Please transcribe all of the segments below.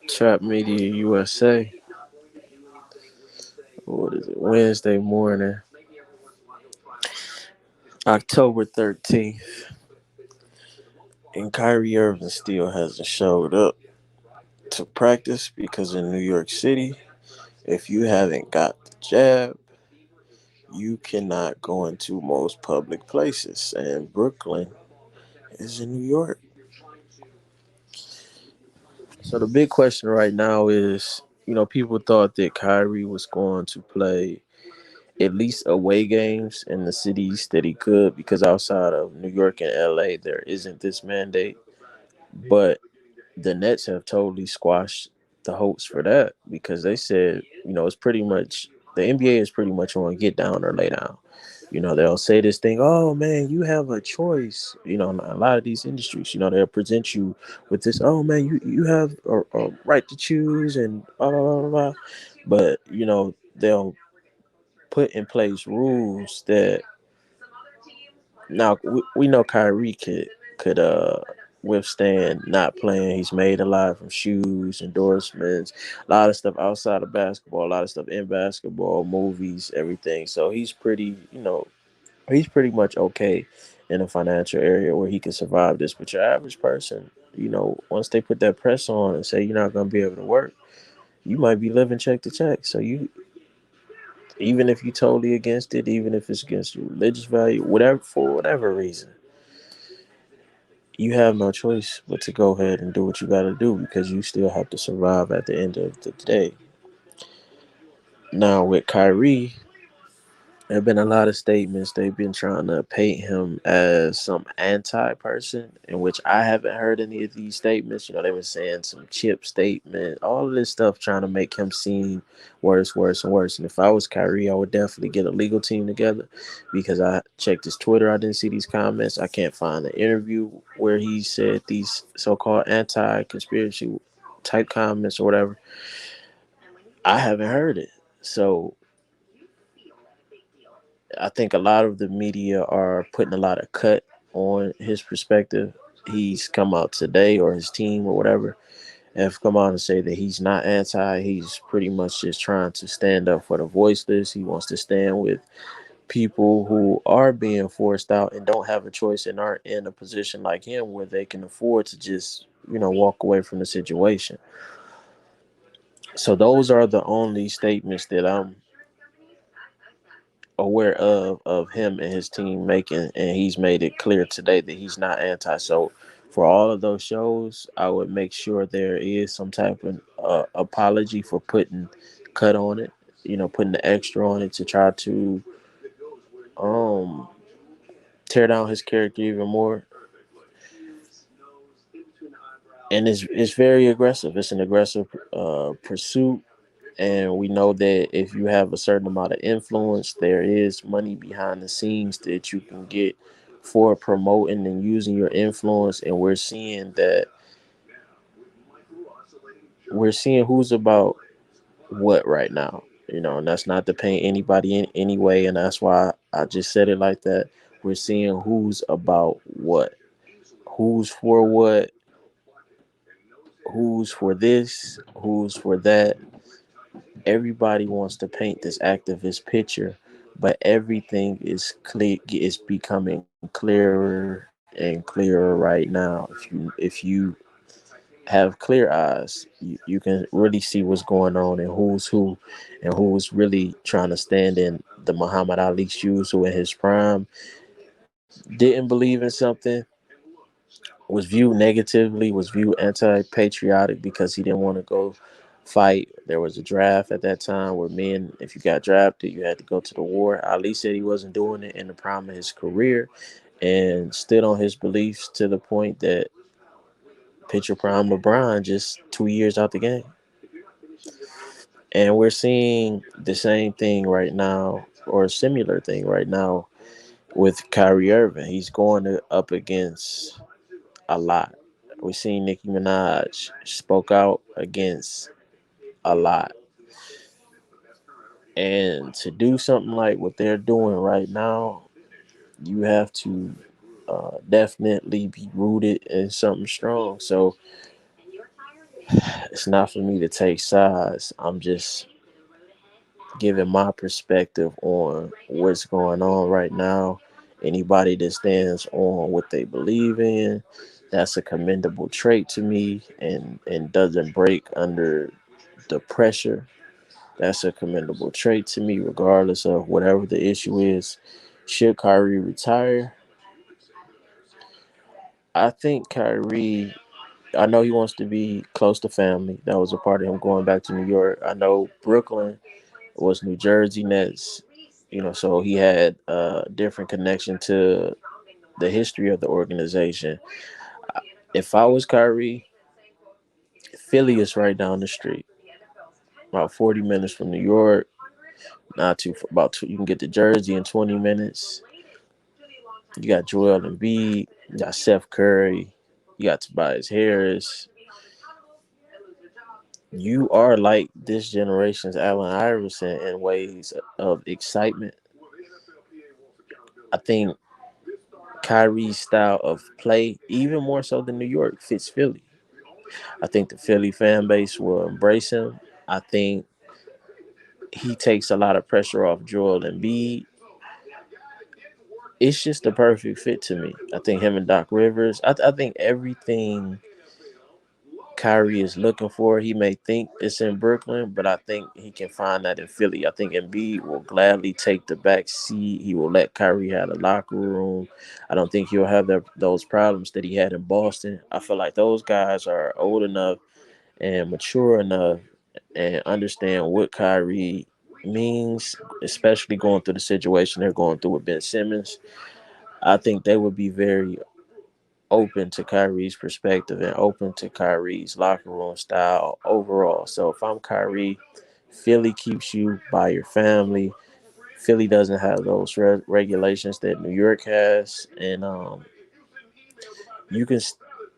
Trap Media USA. What is it? Wednesday morning, October 13th. And Kyrie Irving still hasn't showed up to practice because in New York City, if you haven't got the jab, you cannot go into most public places. And Brooklyn is in New York. So the big question right now is, people thought that Kyrie was going to play at least away games in the cities that he could because outside of New York and LA there isn't this mandate. But the Nets have totally squashed the hopes for that because they said, it's pretty much the NBA is pretty much on get down or lay down. They'll say this thing, oh man, you have a choice. In a lot of these industries, they'll present you with this, oh man, you have a right to choose and blah, blah, blah, blah. But, they'll put in place rules that now we know Kyrie could withstand not playing. He's made a lot from shoes, endorsements, a lot of stuff outside of basketball, a lot of stuff in basketball, movies, everything. So he's pretty much okay in a financial area where he can survive this. But your average person, once they put that press on and say you're not going to be able to work, you might be living check to check. So even if you're totally against it, even if it's against your religious value, whatever, for whatever reason, you have no choice but to go ahead and do what you got to do because you still have to survive at the end of the day. Now with Kyrie, there have been a lot of statements. They've been trying to paint him as some anti person, in which I haven't heard any of these statements. They've been saying some chip statement, all of this stuff trying to make him seem worse, worse, and worse. And if I was Kyrie, I would definitely get a legal team together because I checked his Twitter. I didn't see these comments. I can't find the interview where he said these so called anti conspiracy type comments or whatever. I haven't heard it. So I think a lot of the media are putting a lot of cut on his perspective. He's come out today, or his team, or whatever, have come out and say that he's not anti. He's pretty much just trying to stand up for the voiceless. He wants to stand with people who are being forced out and don't have a choice and aren't in a position like him where they can afford to just, walk away from the situation. So those are the only statements that I'm aware of him and his team making, and he's made it clear today that he's not anti. So for all of those shows, I would make sure there is some type of apology for putting cut on it, putting the extra on it to try to um tear down his character even more. And it's very aggressive. It's an aggressive pursuit. And we know that if you have a certain amount of influence, there is money behind the scenes that you can get for promoting and using your influence. And we're seeing who's about what right now. And that's not to paint anybody in any way. And that's why I just said it like that. We're seeing who's about what, who's for what, who's for this, who's for that. Everybody wants to paint this activist picture, but everything is becoming clearer and clearer right now. If you have clear eyes, you can really see what's going on and who's who and who's really trying to stand in the Muhammad Ali shoes, who in his prime didn't believe in something, was viewed negatively, was viewed anti-patriotic because he didn't want to go fight. There was a draft at that time where men, if you got drafted, you had to go to the war. Ali said he wasn't doing it in the prime of his career and stood on his beliefs to the point that picture prime LeBron just 2 years out the game. And we're seeing the same thing right now, or a similar thing right now with Kyrie Irving. He's going up against a lot. We seen Nicki Minaj spoke out against a lot. And to do something like what they're doing right now, you have to definitely be rooted in something strong. So It's not for me to take sides. I'm just giving my perspective on what's going on right now. Anybody that stands on what they believe in, that's a commendable trait to me, and doesn't break under the pressure. That's a commendable trait to me, regardless of whatever the issue is. Should Kyrie retire? I think Kyrie, I know he wants to be close to family. That was a part of him going back to New York. I know Brooklyn was New Jersey Nets, so he had a different connection to the history of the organization. If I was Kyrie, Philly is right down the street, about 40 minutes from New York. Not too about two, you can get to Jersey in 20 minutes. You got Joel Embiid, you got Seth Curry, you got Tobias Harris. You are like this generation's Allen Iverson in ways of excitement. I think Kyrie's style of play, even more so than New York, fits Philly. I think the Philly fan base will embrace him. I think he takes a lot of pressure off Joel Embiid. It's just the perfect fit to me. I think him and Doc Rivers. I think everything Kyrie is looking for, he may think it's in Brooklyn, but I think he can find that in Philly. I think Embiid will gladly take the back seat. He will let Kyrie have the locker room. I don't think he'll have those problems that he had in Boston. I feel like those guys are old enough and mature enough and understand what Kyrie means, especially going through the situation they're going through with Ben Simmons. I think they would be very open to Kyrie's perspective and open to Kyrie's locker room style overall. So if I'm Kyrie, Philly keeps you by your family. Philly doesn't have those regulations that New York has, and you can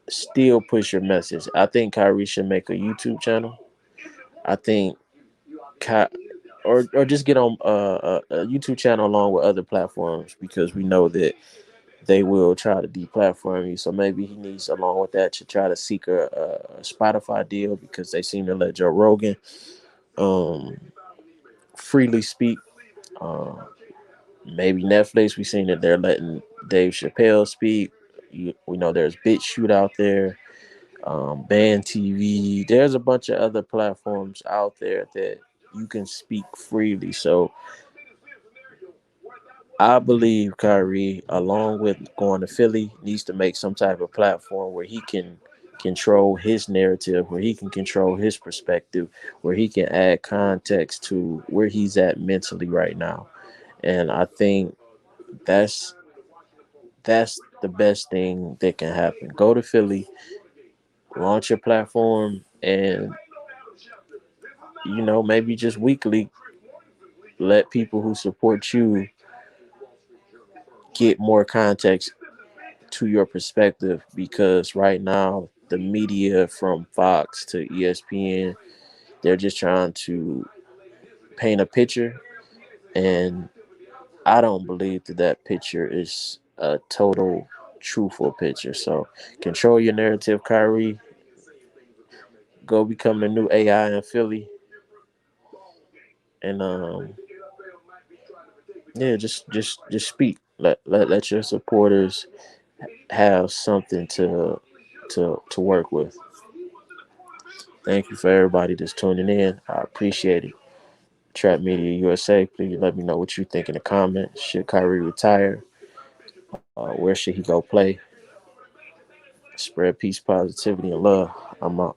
still push your message. I think Kyrie should make a YouTube channel. I think Ky- or just get on a YouTube channel along with other platforms, because we know that they will try to deplatform you. So maybe he needs, along with that, to try to seek a Spotify deal, because they seem to let Joe Rogan um, freely speak. Uh, Maybe Netflix, we've seen that they're letting Dave Chappelle speak. We know there's BitChute out there, Band TV. There's a bunch of other platforms out there that you can speak freely. So I believe Kyrie, along with going to Philly, needs to make some type of platform where he can control his narrative, where he can control his perspective, where he can add context to where he's at mentally right now. And I think that's that's the best thing that can happen. Go to Philly, launch your platform, and maybe just weekly let people who support you get more context to your perspective, because right now the media from Fox to ESPN, they're just trying to paint a picture, and I don't believe that picture is a total truthful picture. So control your narrative, Kyrie. Go become the new AI in Philly, and yeah, just speak. Let your supporters have something to work with. Thank you for everybody that's tuning in. I appreciate it. Trap Media USA, please let me know what you think in the comments. Should Kyrie retire? Where should he go play? Spread peace, positivity, and love. I'm out.